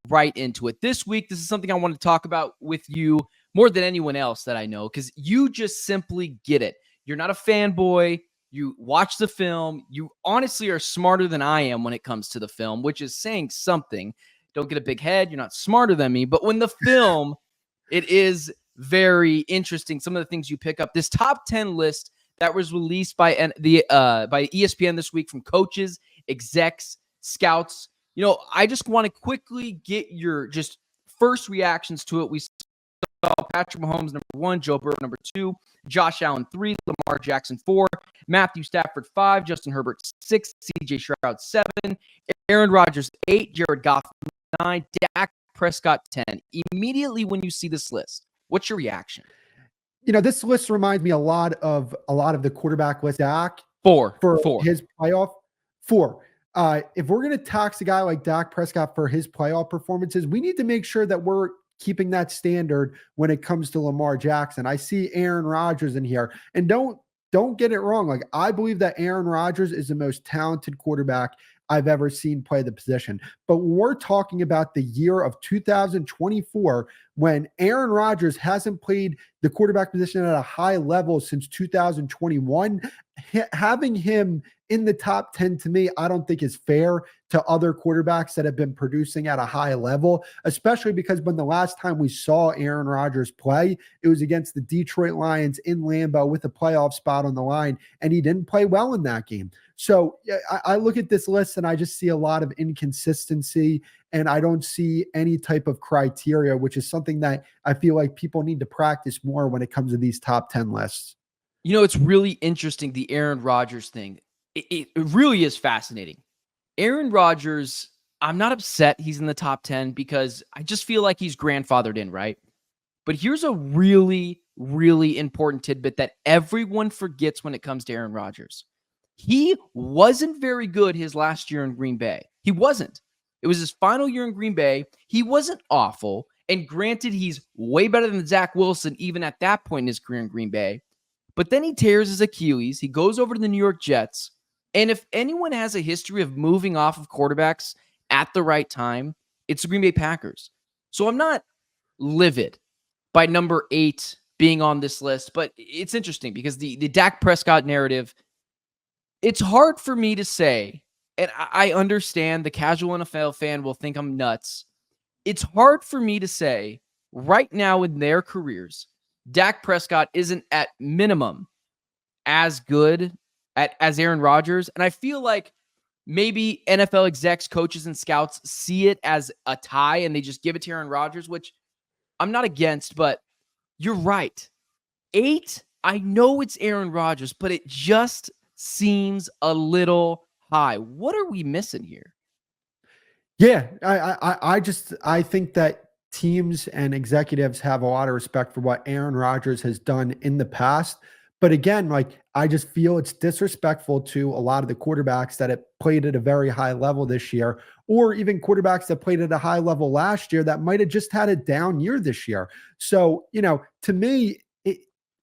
right into it. This week, this is something I want to talk about with you more than anyone else that I know, because you just simply get it. You're not a fanboy. You watch the film. You honestly are smarter than I am when it comes to the film, which is saying something. Don't get a big head. You're not smarter than me. But when the film, it is very interesting. Some of the things you pick up. This top 10 list that was released by ESPN this week from coaches, execs, scouts. I just want to quickly get your just first reactions to it. We saw Patrick Mahomes number 1, Joe Burrow number 2, Josh Allen 3, Lamar Jackson 4, Matthew Stafford 5, Justin Herbert 6, CJ Stroud 7, Aaron Rodgers 8, Jared Goff 9, Dak Prescott 10. Immediately when you see this list, what's your reaction? This list reminds me a lot of the quarterback list. Dak for his playoff 4. If we're going to tax a guy like Dak Prescott for his playoff performances, we need to make sure that we're keeping that standard when it comes to Lamar Jackson. I see Aaron Rodgers in here, and don't get it wrong. Like, I believe that Aaron Rodgers is the most talented quarterback I've ever seen play the position. But when we're talking about the year of 2024, when Aaron Rodgers hasn't played the quarterback position at a high level since 2021, having him in the top 10 to me, I don't think is fair to other quarterbacks that have been producing at a high level, especially because when the last time we saw Aaron Rodgers play, it was against the Detroit Lions in Lambeau with a playoff spot on the line, and he didn't play well in that game. So I look at this list and I just see a lot of inconsistency, and I don't see any type of criteria, which is something that I feel like people need to practice more when it comes to these top 10 lists. It's really interesting, the Aaron Rodgers thing. It really is fascinating. Aaron Rodgers, I'm not upset he's in the top 10 because I just feel like he's grandfathered in, right? But here's a really, really important tidbit that everyone forgets when it comes to Aaron Rodgers. He wasn't very good his last year in Green Bay. He wasn't. It was his final year in Green Bay. He wasn't awful. And granted, he's way better than Zach Wilson even at that point in his career in Green Bay. But then he tears his Achilles. He goes over to the New York Jets. And if anyone has a history of moving off of quarterbacks at the right time, it's the Green Bay Packers. So I'm not livid by number 8 being on this list, but it's interesting because the Dak Prescott narrative, it's hard for me to say, and I understand the casual NFL fan will think I'm nuts. It's hard for me to say right now in their careers, Dak Prescott isn't at minimum as good as Aaron Rodgers. And I feel like maybe NFL execs, coaches, and scouts see it as a tie and they just give it to Aaron Rodgers, which I'm not against, but you're right. 8, I know it's Aaron Rodgers, but it just seems a little high. What are we missing here? Yeah, I think that teams and executives have a lot of respect for what Aaron Rodgers has done in the past. But again, I just feel it's disrespectful to a lot of the quarterbacks that have played at a very high level this year, or even quarterbacks that played at a high level last year that might have just had a down year this year. So, to me,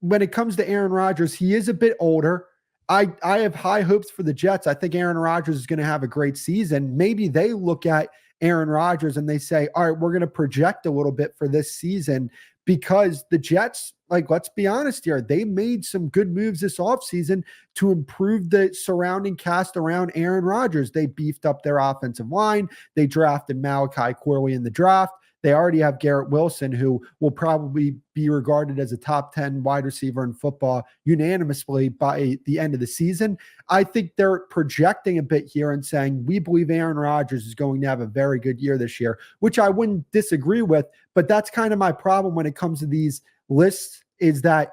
when it comes to Aaron Rodgers, he is a bit older. I have high hopes for the Jets. I think Aaron Rodgers is going to have a great season. Maybe they look at Aaron Rodgers and they say, all right, we're going to project a little bit for this season, because the Jets, let's be honest here, they made some good moves this offseason to improve the surrounding cast around Aaron Rodgers. They beefed up their offensive line. They drafted Malachi Corley in the draft. They already have Garrett Wilson, who will probably be regarded as a top 10 wide receiver in football unanimously by the end of the season. I think they're projecting a bit here and saying, we believe Aaron Rodgers is going to have a very good year this year, which I wouldn't disagree with. But that's kind of my problem when it comes to these lists, is that,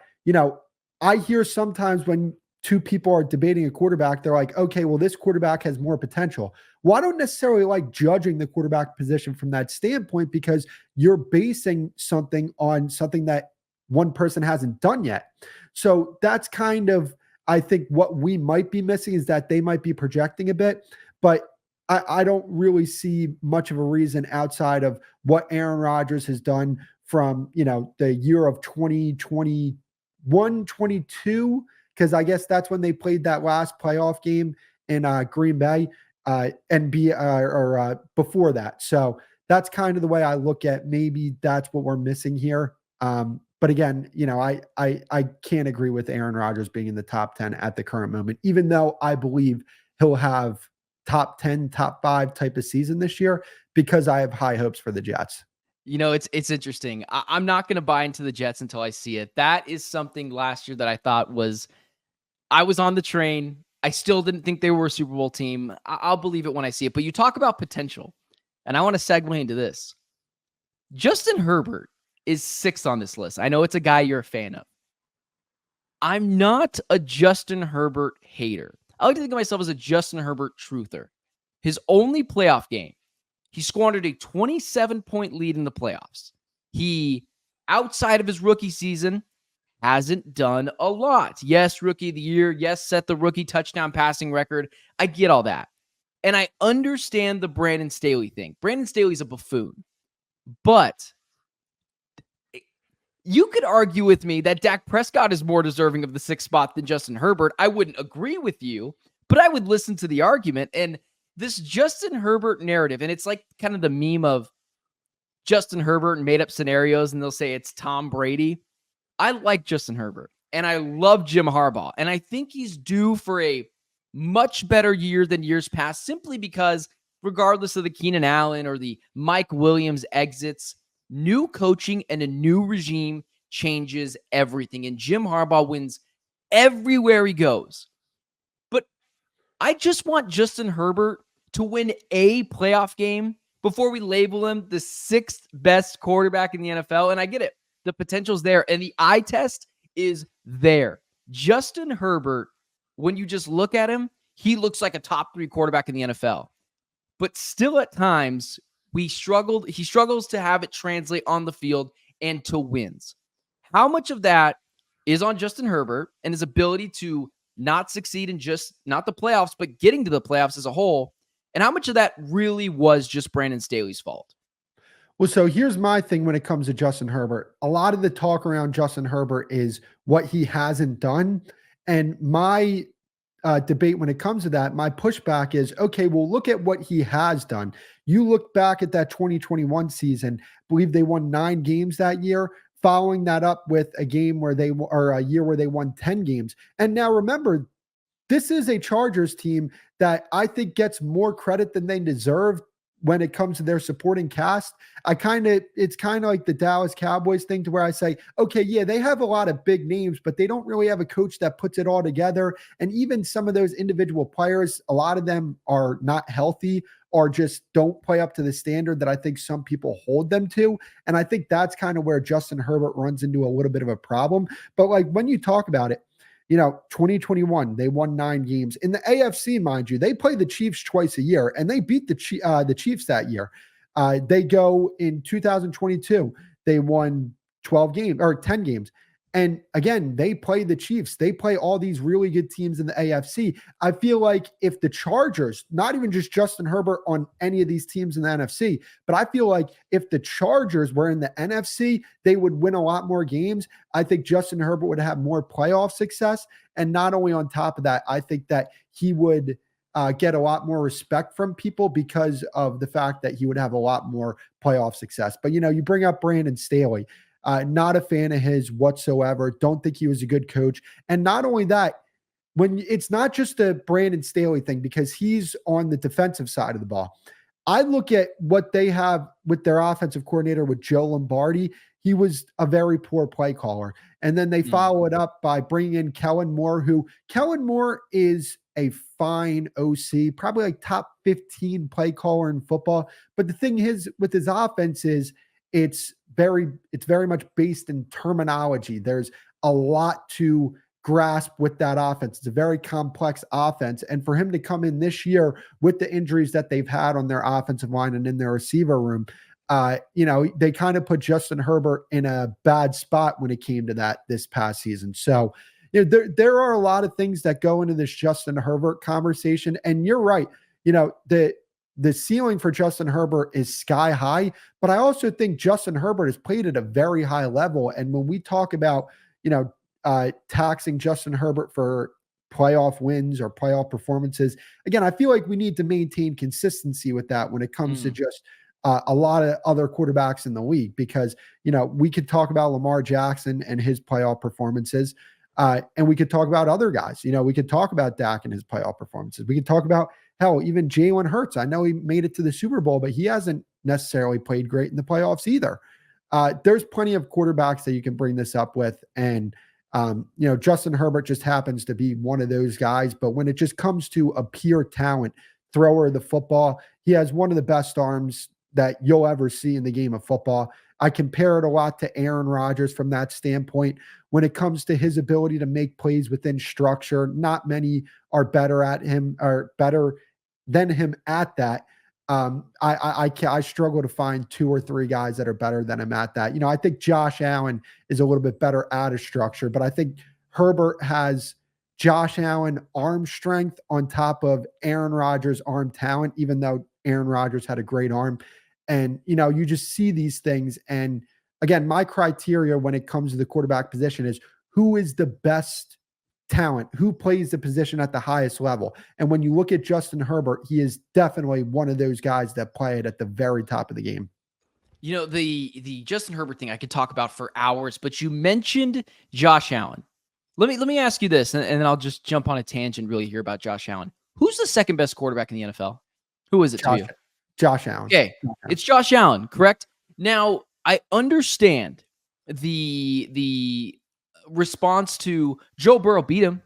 I hear sometimes when two people are debating a quarterback, they're like, okay, well, this quarterback has more potential. Well, I don't necessarily like judging the quarterback position from that standpoint, because you're basing something on something that one person hasn't done yet. So that's kind of, I think, what we might be missing, is that they might be projecting a bit, but I don't really see much of a reason outside of what Aaron Rodgers has done from, the year of 2021, 22, because I guess that's when they played that last playoff game in Green Bay, and before that. So that's kind of the way I look at maybe that's what we're missing here. But again, I can't agree with Aaron Rodgers being in the top 10 at the current moment, even though I believe he'll have top 10, top 5 type of season this year because I have high hopes for the Jets. It's interesting. I'm not going to buy into the Jets until I see it. That is something last year that I thought I was on the train. I still didn't think they were a Super Bowl team. I'll believe it when I see it. But you talk about potential, and I want to segue into this. Justin Herbert is 6th on this list. I know it's a guy you're a fan of. I'm not a Justin Herbert hater. I like to think of myself as a Justin Herbert truther. His only playoff game, he squandered a 27-point lead in the playoffs. He, outside of his rookie season, hasn't done a lot. Yes, rookie of the year. Yes, set the rookie touchdown passing record. I get all that. And I understand the Brandon Staley thing. Brandon Staley's a buffoon. But you could argue with me that Dak Prescott is more deserving of the 6th spot than Justin Herbert. I wouldn't agree with you, but I would listen to the argument. And this Justin Herbert narrative, and it's like kind of the meme of Justin Herbert and made up scenarios, and they'll say it's Tom Brady. I like Justin Herbert, and I love Jim Harbaugh, and I think he's due for a much better year than years past, simply because regardless of the Keenan Allen or the Mike Williams exits, new coaching and a new regime changes everything, and Jim Harbaugh wins everywhere he goes. But I just want Justin Herbert to win a playoff game before we label him the 6th best quarterback in the NFL, and I get it. The potential's there, and the eye test is there. Justin Herbert, when you just look at him, he looks like a top 3 quarterback in the NFL. But still at times, he struggles to have it translate on the field and to wins. How much of that is on Justin Herbert and his ability to not succeed in just not the playoffs, but getting to the playoffs as a whole? And how much of that really was just Brandon Staley's fault? Well, so here's my thing when it comes to Justin Herbert. A lot of the talk around Justin Herbert is what he hasn't done. And my debate when it comes to that, my pushback is, okay, well, look at what he has done. You look back at that 2021 season, I believe they won 9 games that year, following that up with a year where they won 10 games. And now remember, this is a Chargers team that I think gets more credit than they deserve when it comes to their supporting cast. It's kind of like the Dallas Cowboys thing to where I say, okay, yeah, they have a lot of big names, but they don't really have a coach that puts it all together. And even some of those individual players, a lot of them are not healthy or just don't play up to the standard that I think some people hold them to. And I think that's kind of where Justin Herbert runs into a little bit of a problem. But like when you talk about it, 2021, they won 9 games. In the AFC, mind you, they play the Chiefs twice a year, and they beat the Chiefs that year. They go in 2022, they won 12 games or 10 games. And again, they play the Chiefs. They play all these really good teams in the AFC. I feel like if the Chargers, not even just Justin Herbert on any of these teams in the NFC, but I feel like if the Chargers were in the NFC, they would win a lot more games. I think Justin Herbert would have more playoff success. And not only on top of that, I think that he would get a lot more respect from people because of the fact that he would have a lot more playoff success. But, you bring up Brandon Staley. Not a fan of his whatsoever. Don't think he was a good coach. And not only that, when it's not just the Brandon Staley thing, because he's on the defensive side of the ball. I look at what they have with their offensive coordinator with Joe Lombardi. He was a very poor play caller. And then they follow it up by bringing in Kellen Moore, who Kellen Moore is a fine OC, probably like top 15 play caller in football. But the thing is with his offense is it's very much based in terminology. There's a lot to grasp with that offense. It's a very complex offense. And for him to come in this year with the injuries that they've had on their offensive line and in their receiver room, they kind of put Justin Herbert in a bad spot when it came to that this past season. So, there are a lot of things that go into this Justin Herbert conversation. And you're right. The ceiling for Justin Herbert is sky high, but I also think Justin Herbert has played at a very high level. And when we talk about, taxing Justin Herbert for playoff wins or playoff performances, again, I feel like we need to maintain consistency with that when it comes to just a lot of other quarterbacks in the league, because, we could talk about Lamar Jackson and his playoff performances. And we could talk about other guys. We could talk about Dak and his playoff performances. We could talk about, hell, even Jalen Hurts. I know he made it to the Super Bowl, but he hasn't necessarily played great in the playoffs either. There's plenty of quarterbacks that you can bring this up with. And, Justin Herbert just happens to be one of those guys. But when it just comes to a pure talent thrower of the football, he has one of the best arms that you'll ever see in the game of football. I compare it a lot to Aaron Rodgers from that standpoint. When it comes to his ability to make plays within structure, not many are better than him at that. I struggle to find 2 or 3 guys that are better than him at that. I think Josh Allen is a little bit better out of structure, but I think Herbert has Josh Allen arm strength on top of Aaron Rodgers arm talent, even though Aaron Rodgers had a great arm. And, you just see these things. And again, my criteria when it comes to the quarterback position is who is the best talent, who plays the position at the highest level. And when you look at Justin Herbert, he is definitely one of those guys that play it at the very top of the game. The Justin Herbert thing I could talk about for hours, but you mentioned Josh Allen. Let me ask you this, and then I'll just jump on a tangent really here about Josh Allen. Who's the second best quarterback in the NFL? Who is it to you? Josh Allen. Okay, it's Josh Allen, correct? Now, I understand the response to Joe Burrow beat him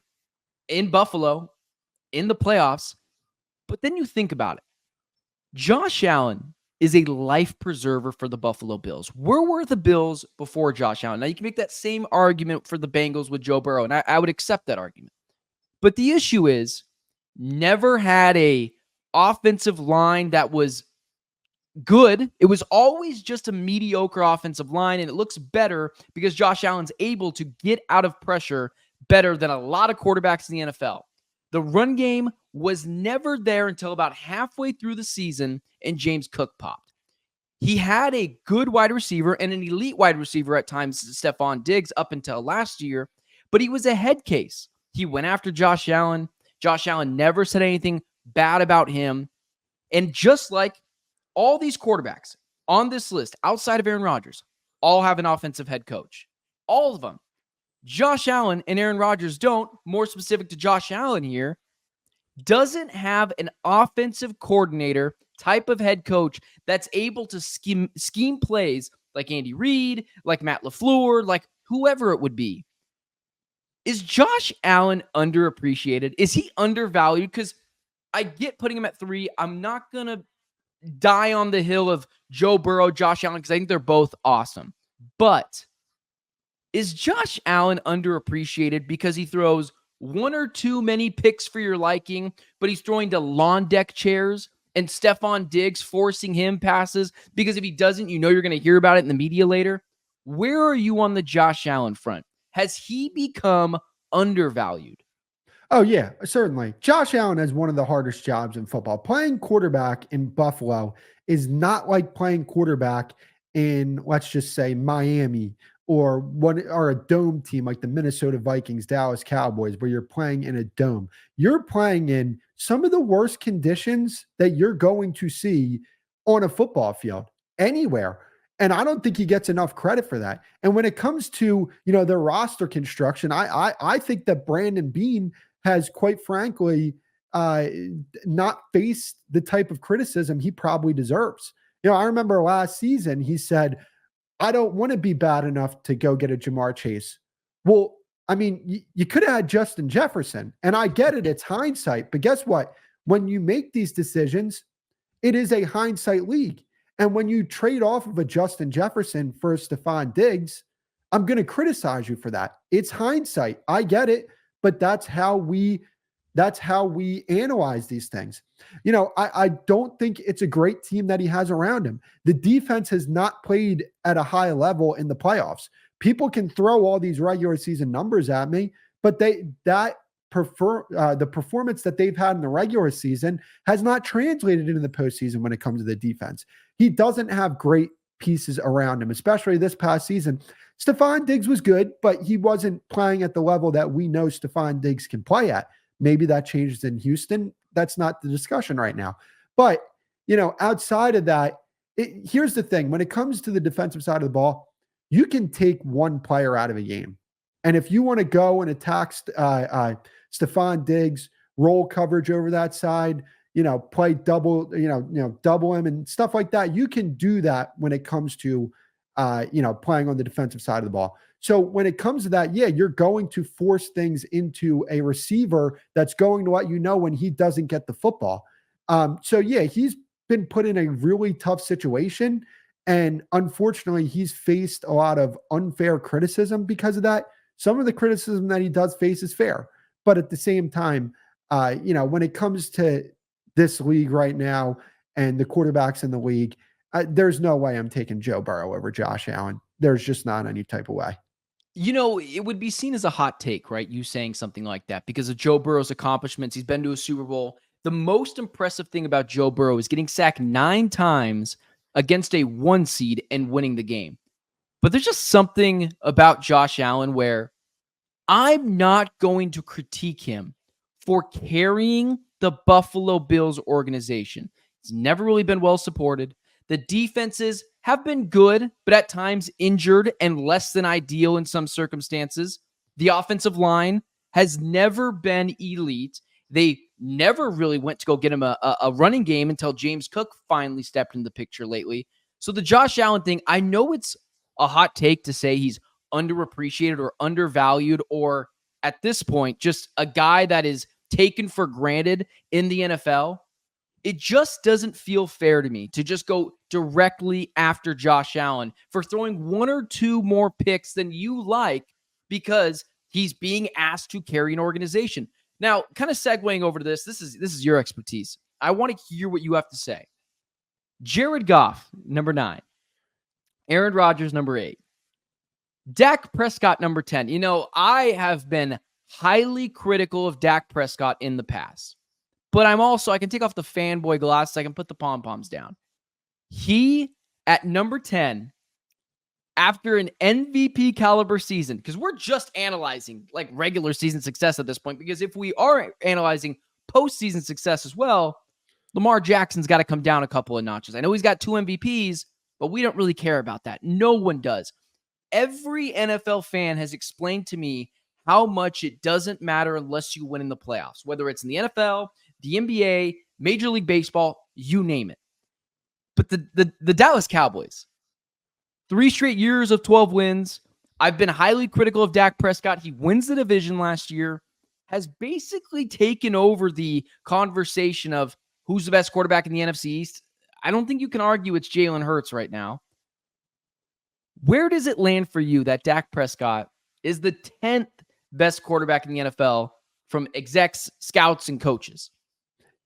in Buffalo in the playoffs, but then you think about it. Josh Allen is a life preserver for the Buffalo Bills. Where were the Bills before Josh Allen? Now, you can make that same argument for the Bengals with Joe Burrow, and I would accept that argument. But the issue is, never had a offensive line that was good. It was always just a mediocre offensive line, and it looks better because Josh Allen's able to get out of pressure better than a lot of quarterbacks in the NFL. The run game was never there until about halfway through the season, and James Cook popped. He had a good wide receiver and an elite wide receiver at times, Stephon Diggs, up until last year, but he was a head case. He went after Josh Allen. Josh Allen never said anything bad about him. And just like all these quarterbacks on this list, outside of Aaron Rodgers, all have an offensive head coach. All of them. Josh Allen and Aaron Rodgers don't, more specific to Josh Allen here, doesn't have an offensive coordinator type of head coach that's able to scheme plays like Andy Reid, like Matt LaFleur, like whoever it would be. Is Josh Allen underappreciated? Is he undervalued? Because I get putting him at 3. I'm not going to die on the hill of Joe Burrow, Josh Allen, because I think they're both awesome. But is Josh Allen underappreciated because he throws 1 or 2 many picks for your liking, but he's throwing to lawn deck chairs and Stephon Diggs forcing him passes? Because if he doesn't, you're going to hear about it in the media later. Where are you on the Josh Allen front? Has he become undervalued? Oh, yeah, certainly. Josh Allen has one of the hardest jobs in football. Playing quarterback in Buffalo is not like playing quarterback in, let's just say, Miami or a dome team like the Minnesota Vikings, Dallas Cowboys, where you're playing in a dome. You're playing in some of the worst conditions that you're going to see on a football field anywhere. And I don't think he gets enough credit for that. And when it comes to, their roster construction, I think that Brandon Beane has, quite frankly, not faced the type of criticism he probably deserves. I remember last season he said, I don't want to be bad enough to go get a Jamar Chase. Well, I mean, you could have had Justin Jefferson, and I get it. It's hindsight. But guess what? When you make these decisions, it is a hindsight league. And when you trade off of a Justin Jefferson for a Stephon Diggs, I'm going to criticize you for that. It's hindsight. I get it, but that's how we analyze these things. I don't think it's a great team that he has around him. The defense has not played at a high level in the playoffs. People can throw all these regular season numbers at me, but the performance that they've had in the regular season has not translated into the postseason when it comes to the defense. He doesn't have great pieces around him, especially this past season. Stephon Diggs was good, but he wasn't playing at the level that we know Stephon Diggs can play at. Maybe that changes in Houston. That's not the discussion right now. But, outside of that, here's the thing. When it comes to the defensive side of the ball, you can take one player out of a game. And if you want to go and attack Stephon Diggs, roll coverage over that side, play double, double him and stuff like that, you can do that when it comes to, playing on the defensive side of the ball. So when it comes to that, yeah, you're going to force things into a receiver that's going to let you know when he doesn't get the football. So yeah, he's been put in a really tough situation. And unfortunately, he's faced a lot of unfair criticism because of that. Some of the criticism that he does face is fair. But at the same time, when it comes to this league right now and the quarterbacks in the league, there's no way I'm taking Joe Burrow over Josh Allen. There's just not any type of way. It would be seen as a hot take, right? You saying something like that because of Joe Burrow's accomplishments. He's been to a Super Bowl. The most impressive thing about Joe Burrow is getting sacked 9 times against a 1 seed and winning the game. But there's just something about Josh Allen where I'm not going to critique him for carrying the Buffalo Bills organization. He's never really been well supported. The defenses have been good, but at times injured and less than ideal in some circumstances. The offensive line has never been elite. They never really went to go get him a running game until James Cook finally stepped in the picture lately. So the Josh Allen thing, I know it's a hot take to say he's underappreciated or undervalued, or at this point, just a guy that is taken for granted in the NFL. It just doesn't feel fair to me to just go directly after Josh Allen for throwing 1 or 2 more picks than you like because he's being asked to carry an organization. Now, kind of segueing over to this is your expertise. I want to hear what you have to say. Jared Goff, number 9. Aaron Rodgers, number 8. Dak Prescott, number 10. I have been highly critical of Dak Prescott in the past. But I can take off the fanboy glasses. I can put the pom-poms down. He, at number 10, after an MVP caliber season, because we're just analyzing like regular season success at this point, because if we are analyzing postseason success as well, Lamar Jackson's got to come down a couple of notches. I know he's got 2 MVPs, but we don't really care about that. No one does. Every NFL fan has explained to me how much it doesn't matter unless you win in the playoffs, whether it's in the NFL, the NBA, Major League Baseball, you name it. But the Dallas Cowboys, 3 straight years of 12 wins. I've been highly critical of Dak Prescott. He wins the division last year, has basically taken over the conversation of who's the best quarterback in the NFC East. I don't think you can argue it's Jalen Hurts right now. Where does it land for you that Dak Prescott is the 10th best quarterback in the NFL from execs, scouts, and coaches?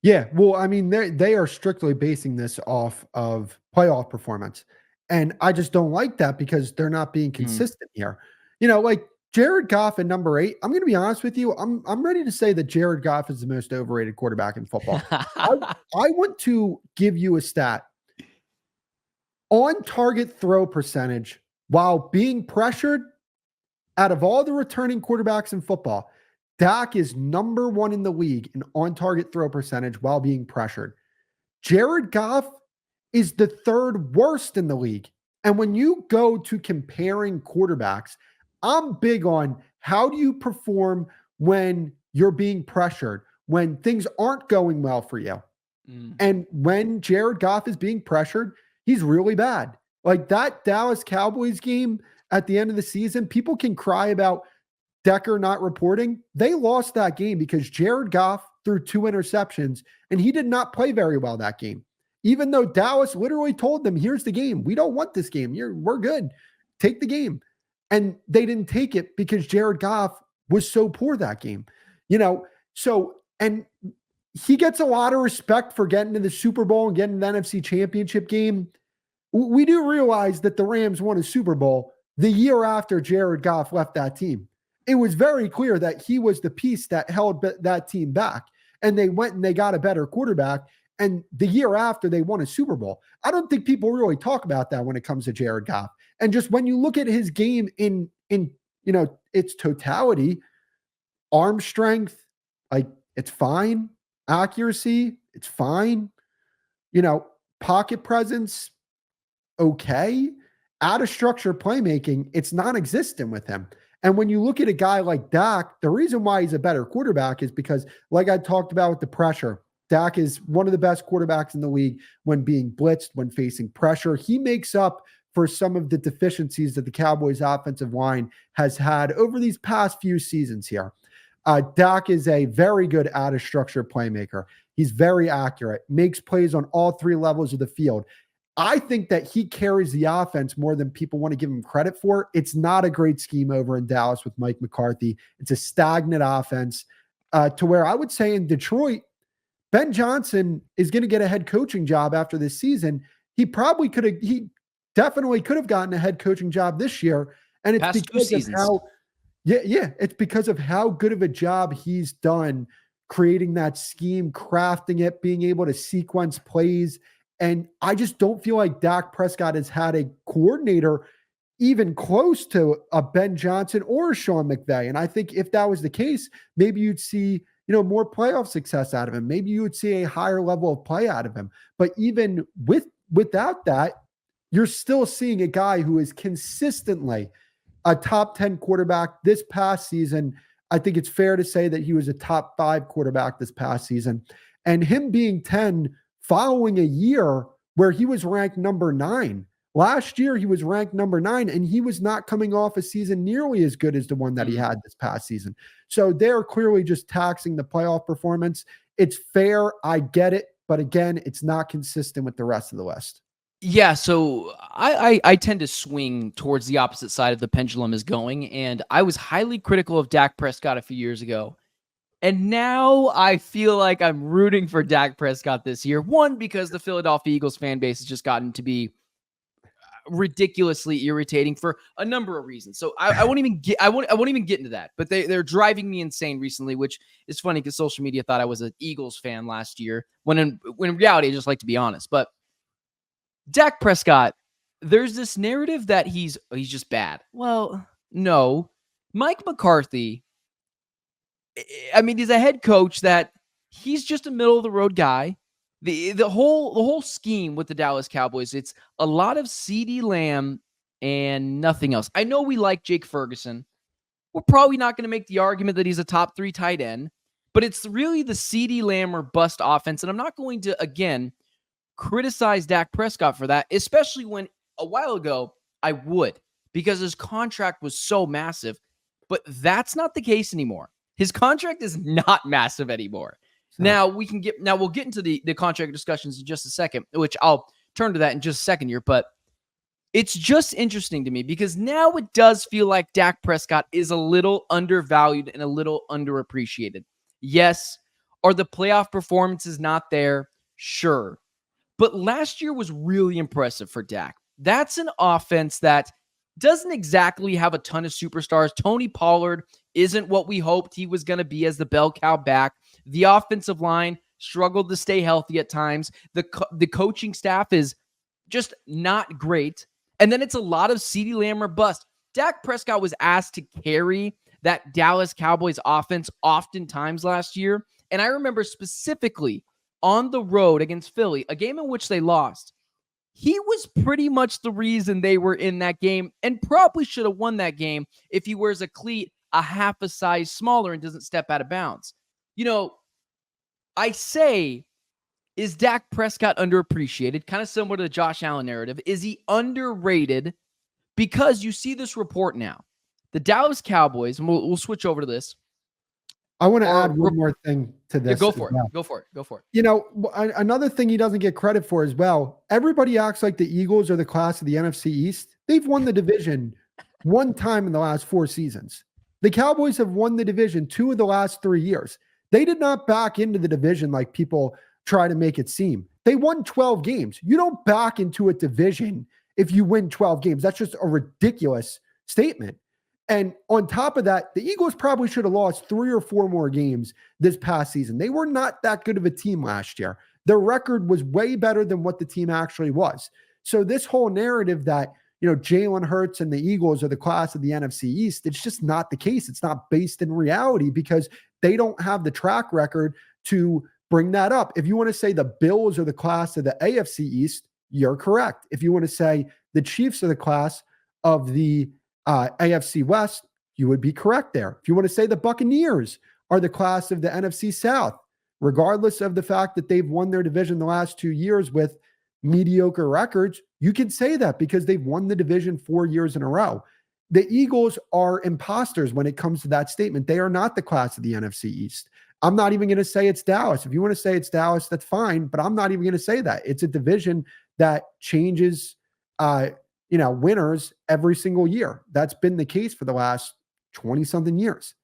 Yeah, well, I mean, they are strictly basing this off of playoff performance. And I just don't like that because they're not being consistent here. Like Jared Goff at number 8, I'm going to be honest with you. I'm ready to say that Jared Goff is the most overrated quarterback in football. I want to give you a stat. On target throw percentage while being pressured, out of all the returning quarterbacks in football, Dak is number 1 in the league in on-target throw percentage while being pressured. Jared Goff is the 3rd worst in the league. And when you go to comparing quarterbacks, I'm big on how do you perform when you're being pressured, when things aren't going well for you. And when Jared Goff is being pressured, he's really bad. Like that Dallas Cowboys game at the end of the season, people can cry about Decker not reporting. They lost that game because Jared Goff threw 2 interceptions and he did not play very well that game. Even though Dallas literally told them, here's the game. We don't want this game. We're good. Take the game. And they didn't take it because Jared Goff was so poor that game. And he gets a lot of respect for getting to the Super Bowl and getting the NFC Championship game. We do realize that the Rams won a Super Bowl the year after Jared Goff left that team. It was very clear that he was the piece that held that team back. And they went and they got a better quarterback. And the year after, they won a Super Bowl. I don't think people really talk about that when it comes to Jared Goff. And just when you look at his game in its totality, arm strength, like it's fine. Accuracy, it's fine. Pocket presence, okay, out of structure playmaking, it's non-existent with him. And when you look at a guy like Dak, the reason why he's a better quarterback is because, like I talked about with the pressure, Dak is one of the best quarterbacks in the league when being blitzed, when facing pressure. He makes up for some of the deficiencies that the Cowboys offensive line has had over these past few seasons here. Dak is a very good out of structure playmaker. He's very accurate, makes plays on all three levels of the field. I think that he carries the offense more than people want to give him credit for. It's not a great scheme over in Dallas with Mike McCarthy. It's a stagnant offense to where I would say in Detroit, Ben Johnson is going to get a head coaching job after this season. He definitely could have gotten a head coaching job this year. And it's Past 2 because of seasons. it's because of how good of a job he's done creating that scheme, crafting it, being able to sequence plays. And I just don't feel like Dak Prescott has had a coordinator even close to a Ben Johnson or a Sean McVay. And I think if that was the case, maybe you'd see, more playoff success out of him. Maybe you would see a higher level of play out of him. But even without that, you're still seeing a guy who is consistently a top 10 quarterback this past season. I think it's fair to say that he was a top 5 quarterback this past season. And him being 10 following a year where he was ranked number 9. Last year, he was ranked number 9, and he was not coming off a season nearly as good as the one that he had this past season. So they're clearly just taxing the playoff performance. It's fair. I get it. But again, it's not consistent with the rest of the list. Yeah, so I tend to swing towards the opposite side of the pendulum is going, and I was highly critical of Dak Prescott a few years ago. And now I feel like I'm rooting for Dak Prescott this year. One, because the Philadelphia Eagles fan base has just gotten to be ridiculously irritating for a number of reasons. So I won't even get into that. But they're driving me insane recently, which is funny because social media thought I was an Eagles fan last year, when in reality I just like to be honest. But Dak Prescott, there's this narrative that he's just bad. Well, no. Mike McCarthy, I mean, he's a head coach that he's just a middle of the road guy. The whole scheme with the Dallas Cowboys, it's a lot of CeeDee Lamb and nothing else. I know we like Jake Ferguson. We're probably not going to make the argument that he's a top 3 tight end, but it's really the CeeDee Lamb or bust offense. And I'm not going to, again, criticize Dak Prescott for that, especially when a while ago I would, because his contract was so massive. But that's not the case anymore. His contract is not massive anymore. Now we'll get into the contract discussions in just a second, which I'll turn to that in just a second here. But it's just interesting to me because now it does feel like Dak Prescott is a little undervalued and a little underappreciated. Yes, are the playoff performances not there? Sure. But last year was really impressive for Dak. That's an offense that doesn't exactly have a ton of superstars. Tony Pollard isn't what we hoped he was going to be as the bell cow back. The offensive line struggled to stay healthy at times. The coaching staff is just not great. And then it's a lot of CeeDee Lamb or bust. Dak Prescott was asked to carry that Dallas Cowboys offense oftentimes last year. And I remember specifically on the road against Philly, a game in which they lost. He was pretty much the reason they were in that game and probably should have won that game if he wears a cleat a half a size smaller and doesn't step out of bounds. I say, is Dak Prescott underappreciated? Kind of similar to the Josh Allen narrative. Is he underrated? Because you see this report now. The Dallas Cowboys, and we'll switch over to this. I want to add one more thing to this. Yeah, go for it. Go for it. Another thing he doesn't get credit for as well. Everybody acts like the Eagles are the class of the NFC East. They've won the division one time in the last 4 seasons. The Cowboys have won the division 2 of the last 3 years. They did not back into the division like people try to make it seem. They won 12 games. You don't back into a division if you win 12 games. That's just a ridiculous statement. And on top of that, the Eagles probably should have lost 3 or 4 more games this past season. They were not that good of a team last year. Their record was way better than what the team actually was. So this whole narrative that, Jalen Hurts and the Eagles are the class of the NFC East, it's just not the case. It's not based in reality because they don't have the track record to bring that up. If you want to say the Bills are the class of the AFC East, you're correct. If you want to say the Chiefs are the class of the AFC West, you would be correct there. If you want to say the Buccaneers are the class of the NFC South, regardless of the fact that they've won their division the last 2 years with mediocre records, you can say that because they've won the division 4 years in a row. The Eagles are imposters when it comes to that statement. They are not the class of the NFC East. I'm not even going to say it's Dallas. If you want to say it's Dallas, that's fine, but I'm not even going to say that. It's a division that changes, winners every single year. That's been the case for the last 20 something years.